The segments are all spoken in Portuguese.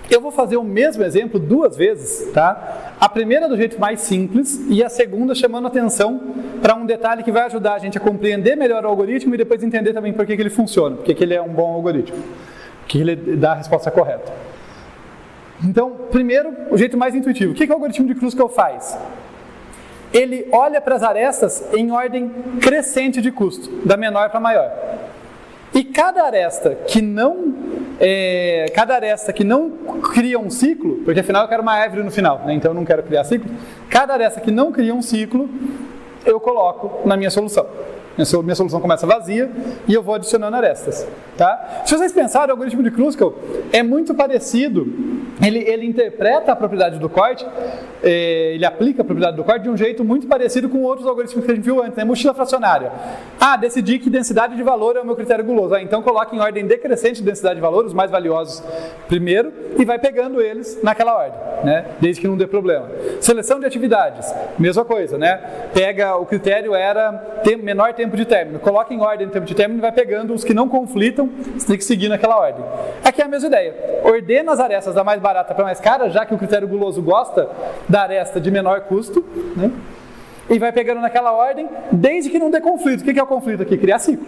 Eu vou fazer o mesmo exemplo 2 vezes, tá? A primeira do jeito mais simples e a segunda chamando atenção para um detalhe que vai ajudar a gente a compreender melhor o algoritmo e depois entender também por que ele funciona, porque que ele é um bom algoritmo, que ele dá a resposta correta. Então, primeiro, o jeito mais intuitivo. O que o algoritmo de Kruskal faz? Ele olha para as arestas em ordem crescente de custo, da menor para maior. E cada aresta que não cria um ciclo, porque afinal eu quero uma árvore no final, né? Então eu não quero criar ciclo, cada aresta que não cria um ciclo, eu coloco na minha solução. Minha solução começa vazia e eu vou adicionando arestas. Tá? Se vocês pensarem, o algoritmo de Kruskal é muito parecido, ele interpreta a propriedade do corte, ele aplica a propriedade do corte de um jeito muito parecido com outros algoritmos que a gente viu antes, né? Mochila fracionária. Decidi que densidade de valor é o meu critério guloso. Então coloca em ordem decrescente de densidade de valor, os mais valiosos primeiro, e vai pegando eles naquela ordem, né? Desde que não dê problema. Seleção de atividades, mesma coisa, né? Pega, o critério era menor tempo de término, coloca em ordem o tempo de término e vai pegando os que não conflitam, você tem que seguir naquela ordem. Aqui é a mesma ideia, ordena as arestas da mais barata para mais cara, já que o critério guloso gosta da aresta de menor custo, né? E vai pegando naquela ordem, desde que não dê conflito. O que é o conflito aqui? Criar ciclo.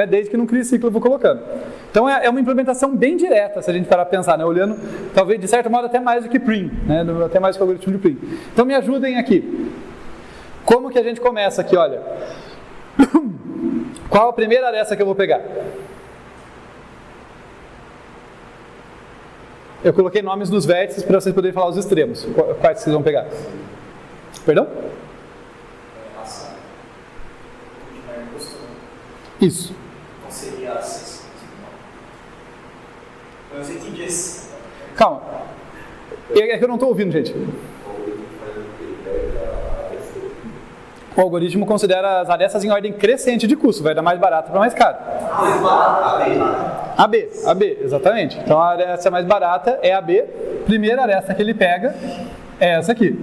Desde que não crie ciclo eu vou colocando. Então é uma implementação bem direta, se a gente parar para pensar, né? Olhando, talvez de certo modo até mais do que Prim, né? Até mais que o algoritmo de Prim. Então me ajudem aqui. Como que a gente começa aqui, olha? Qual a primeira aresta que eu vou pegar? Eu coloquei nomes nos vértices para vocês poderem falar os extremos. Quais vocês vão pegar? Perdão? Isso. Então seria acesso. Mas eu entendi esse. Calma. É que eu não estou ouvindo, gente. O algoritmo considera as arestas em ordem crescente de custo, vai da mais barata para mais cara. AB, exatamente. Então a aresta mais barata é AB. Primeira aresta que ele pega é essa aqui.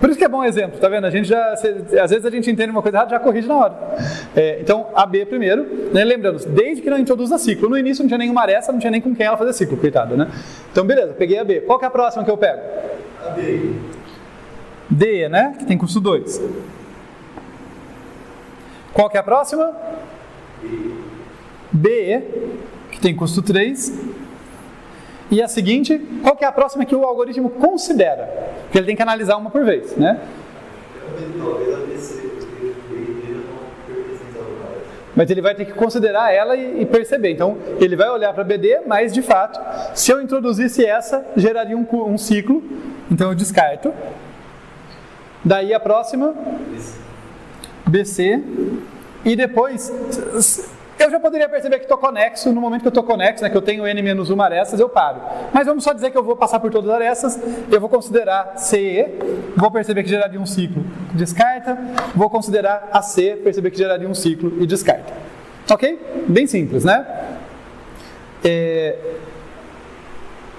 Por isso que é bom exemplo, tá vendo? Às vezes a gente entende uma coisa errada, já corrige na hora. Então, AB primeiro, né? Lembrando, desde que não introduza ciclo. No início não tinha nenhuma aresta, não tinha nem com quem ela fazer ciclo, coitada, né? Então, beleza, peguei AB. Qual que é a próxima que eu pego? AB. D, né? Que tem custo 2. Qual que é a próxima? B, que tem custo 3. E a seguinte, qual que é a próxima que o algoritmo considera? Porque ele tem que analisar uma por vez, né? Mas ele vai ter que considerar ela e perceber. Então, ele vai olhar para BD, mas de fato, se eu introduzisse essa, geraria um ciclo. Então eu descarto. Daí a próxima, BC. E depois, eu já poderia perceber que estou conexo. No momento que eu estou conexo, né, que eu tenho n-1 arestas, eu paro. Mas vamos só dizer que eu vou passar por todas as arestas. Eu vou considerar CE, vou perceber que geraria um ciclo, descarta. Vou considerar AC, perceber que geraria um ciclo e descarta. Ok? Bem simples, né?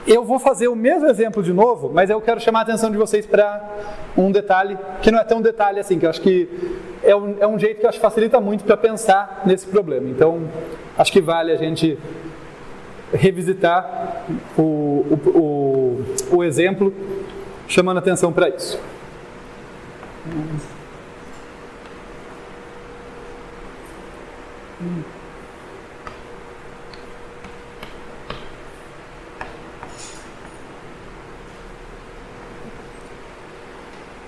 Eu vou fazer o mesmo exemplo de novo, mas eu quero chamar a atenção de vocês para um detalhe, que não é tão detalhe assim, que eu acho que é um jeito que eu acho que facilita muito para pensar nesse problema. Então, acho que vale a gente revisitar o exemplo, chamando a atenção para isso.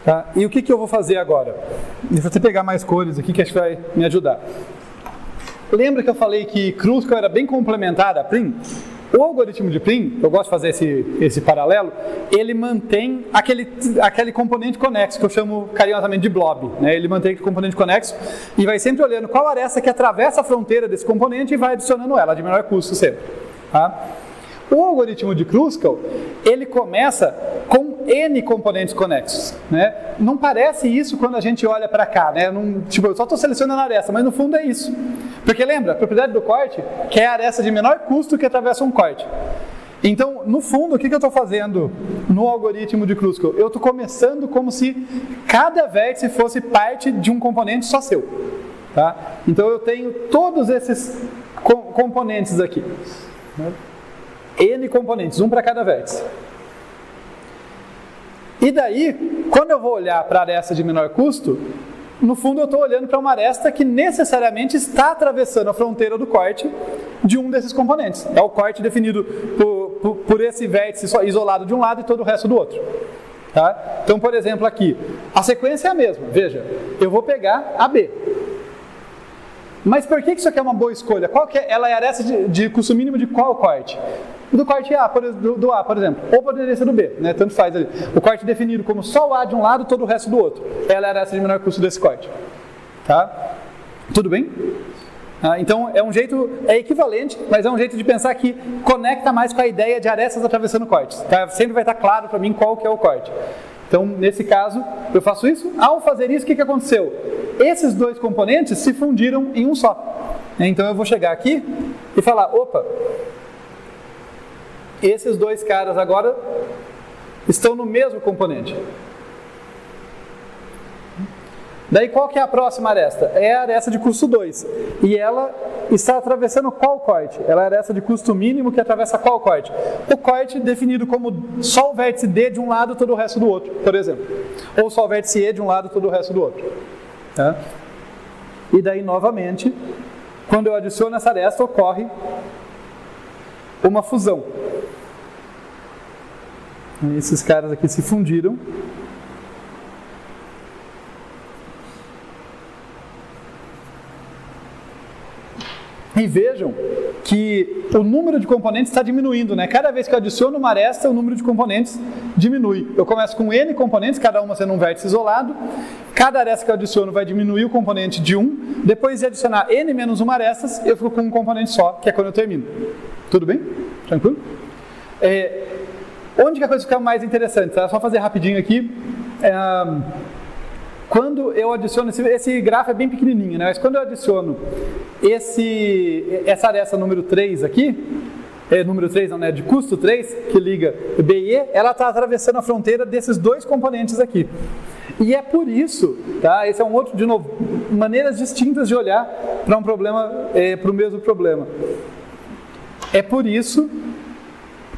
Tá? E o que eu vou fazer agora? Deixa eu pegar mais cores aqui que acho que vai me ajudar. Lembra que eu falei que Kruskal era bem complementar a Prim? O algoritmo de Prim, eu gosto de fazer esse paralelo, ele mantém aquele componente conexo, que eu chamo carinhosamente de blob. Né? Ele mantém aquele componente conexo e vai sempre olhando qual aresta que atravessa a fronteira desse componente e vai adicionando ela, de menor custo sempre. Tá? O algoritmo de Kruskal, ele começa com N componentes conexos, né? Não parece isso quando a gente olha para cá, né? Eu só estou selecionando a aresta, mas no fundo é isso. Porque lembra, a propriedade do corte, que é a aresta de menor custo que atravessa um corte. Então, no fundo, o que eu estou fazendo no algoritmo de Kruskal? Eu estou começando como se cada vértice fosse parte de um componente só seu. Tá? Então, eu tenho todos esses componentes aqui. Né? N componentes, um para cada vértice. E daí, quando eu vou olhar para a aresta de menor custo, no fundo eu estou olhando para uma aresta que necessariamente está atravessando a fronteira do corte de um desses componentes. É o corte definido por esse vértice isolado de um lado e todo o resto do outro. Tá? Então, por exemplo, aqui, a sequência é a mesma. Veja, eu vou pegar a B. Mas por que isso aqui é uma boa escolha? Ela é a aresta de custo mínimo de qual corte? Do corte A, do A, por exemplo. Ou poderia ser do B, né? Tanto faz ali. O corte definido como só o A de um lado, todo o resto do outro. Ela é a aresta de menor custo desse corte. Tá? Tudo bem? Então é equivalente, mas é um jeito de pensar que conecta mais com a ideia de arestas atravessando cortes. Tá? Sempre vai estar claro para mim qual que é o corte. Então, nesse caso, eu faço isso. Ao fazer isso, o que aconteceu? Esses dois componentes se fundiram em um só. Então eu vou chegar aqui e falar, opa, esses dois caras agora estão no mesmo componente. Daí qual que é a próxima aresta? É a aresta de custo 2. E ela está atravessando qual corte? Ela é a aresta de custo mínimo que atravessa qual corte? O corte definido como só o vértice D de um lado e todo o resto do outro, por exemplo. Ou só o vértice E de um lado e todo o resto do outro. Tá? E daí, novamente, quando eu adiciono essa aresta, ocorre uma fusão. Esses caras aqui se fundiram. E vejam que o número de componentes está diminuindo, né? Cada vez que eu adiciono uma aresta, o número de componentes diminui. Eu começo com N componentes, cada uma sendo um vértice isolado. Cada aresta que eu adiciono vai diminuir o componente de 1. Depois de adicionar N menos uma arestas, eu fico com um componente só, que é quando eu termino. Tudo bem? Tranquilo? Onde que a coisa fica mais interessante? Tá? Só fazer rapidinho aqui. Quando eu adiciono, esse grafo é bem pequenininho, né? Mas quando eu adiciono essa aresta número 3 aqui, número 3 não, né? De custo 3, que liga B e E, ela está atravessando a fronteira desses dois componentes aqui. E é por isso, tá? Esse é um outro, de novo, maneiras distintas de olhar para um problema, para o mesmo problema. É por isso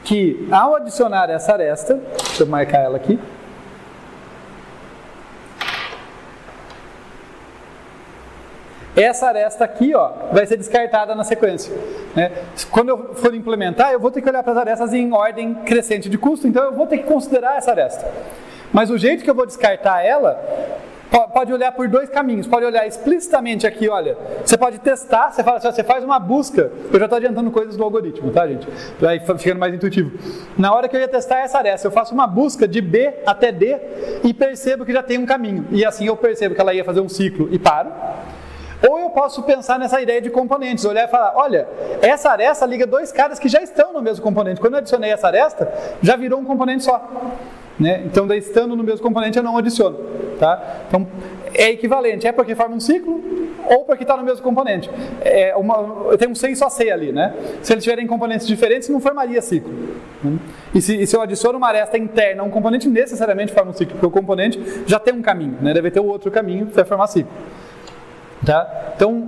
que, ao adicionar essa aresta, deixa eu marcar ela aqui, essa aresta aqui, ó, vai ser descartada na sequência. Né? Quando eu for implementar, eu vou ter que olhar para as arestas em ordem crescente de custo, então eu vou ter que considerar essa aresta. Mas o jeito que eu vou descartar ela, pode olhar por dois caminhos. Pode olhar explicitamente aqui, olha, você pode testar, você fala assim, você faz uma busca, eu já estou adiantando coisas do algoritmo, tá, gente? Aí ficando mais intuitivo. Na hora que eu ia testar essa aresta, eu faço uma busca de B até D e percebo que já tem um caminho. E assim eu percebo que ela ia fazer um ciclo e paro. Ou eu posso pensar nessa ideia de componentes, olhar e falar, olha, essa aresta liga dois caras que já estão no mesmo componente. Quando eu adicionei essa aresta, já virou um componente só. Né? Então, daí, estando no mesmo componente, eu não adiciono. Tá? Então, é equivalente. É porque forma um ciclo ou porque está no mesmo componente. Eu tenho um C e só C ali. Né? Se eles tiverem componentes diferentes, não formaria ciclo. Né? E se eu adiciono uma aresta interna a um componente, necessariamente forma um ciclo, porque o componente já tem um caminho. Né? Deve ter o outro caminho para formar ciclo. Tá? Então,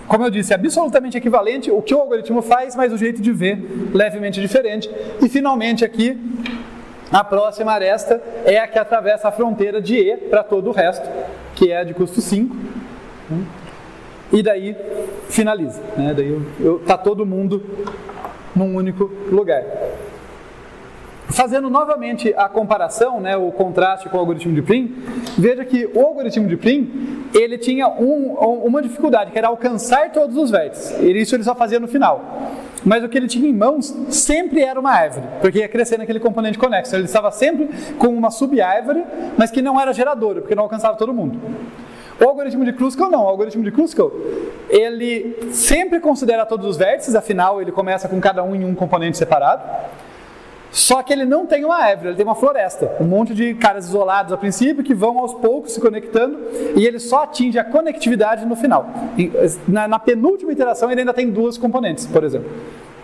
como eu disse, é absolutamente equivalente o que o algoritmo faz, mas o jeito de ver levemente diferente. E finalmente aqui, a próxima aresta é a que atravessa a fronteira de E para todo o resto, que é a de custo 5. E daí finaliza. Né? Daí tá todo mundo num único lugar. Fazendo novamente a comparação, né, o contraste com o algoritmo de Prim, veja que o algoritmo de Prim, ele tinha uma dificuldade, que era alcançar todos os vértices. Isso ele só fazia no final. Mas o que ele tinha em mãos sempre era uma árvore, porque ia crescer naquele componente conexo. Ele estava sempre com uma sub-árvore, mas que não era geradora, porque não alcançava todo mundo. O algoritmo de Kruskal não. O algoritmo de Kruskal, ele sempre considera todos os vértices, afinal ele começa com cada um em um componente separado. Só que ele não tem uma árvore, ele tem uma floresta. Um monte de caras isolados a princípio, que vão aos poucos se conectando, e ele só atinge a conectividade no final. Na penúltima iteração ele ainda tem duas componentes, por exemplo.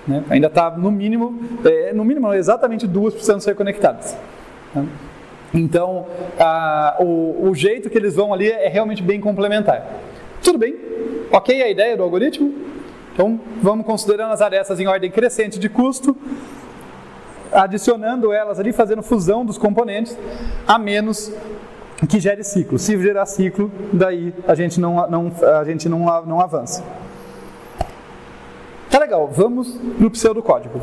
Né? Ainda está no mínimo exatamente duas precisando ser conectadas. Então, o jeito que eles vão ali é realmente bem complementar. Tudo bem? Ok a ideia do algoritmo? Então, vamos considerando as arestas em ordem crescente de custo. adicionando elas ali, fazendo fusão dos componentes, a menos que gere ciclo. Se gerar ciclo, daí a gente não avança. Tá legal, vamos para o pseudocódigo.